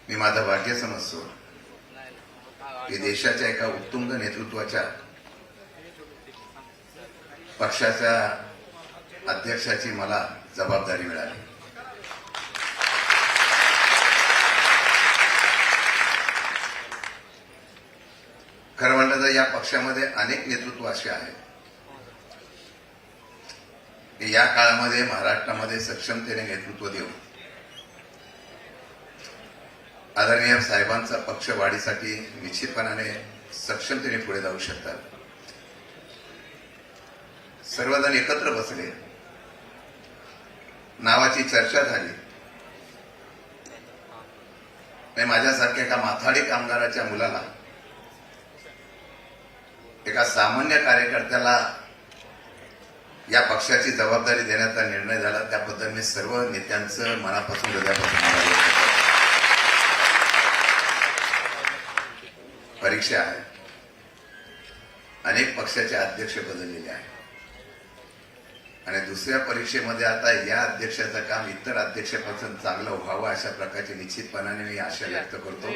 मी माझं भाग्य समजतो की देशाच्या एका उत्तुंग नेतृत्वाच्या पक्षाच्या अध्यक्षाची मला जबाबदारी मिळाली. खरं म्हणलं तर या पक्षामध्ये अनेक नेतृत्व असे आहेत की या काळामध्ये महाराष्ट्रामध्ये सक्षमतेने नेतृत्व देऊन आदरणीय साहेबांचा पक्ष वाढीसाठी निश्चितपणाने सक्षमतेने पुढे जाऊ शकतात. सर्वजण एकत्र बसले, नावाची चर्चा झाली. माझ्यासारख्या एका माथाडी कामगाराच्या मुलाला, एका सामान्य कार्यकर्त्याला या पक्षाची जबाबदारी देण्याचा निर्णय झाला. त्याबद्दल मी सर्व नेत्यांचं मनापासून हृदयापासून आभार व्यक्त करतो. परीक्षा आहे, अनेक पक्षाचे अध्यक्ष बदललेले आहेत आणि दुसऱ्या परीक्षेमध्ये आता या अध्यक्षाचं काम इतर अध्यक्षापासून चांगलं व्हावं अशा प्रकारची निश्चितपणाने मी आशा व्यक्त करतो.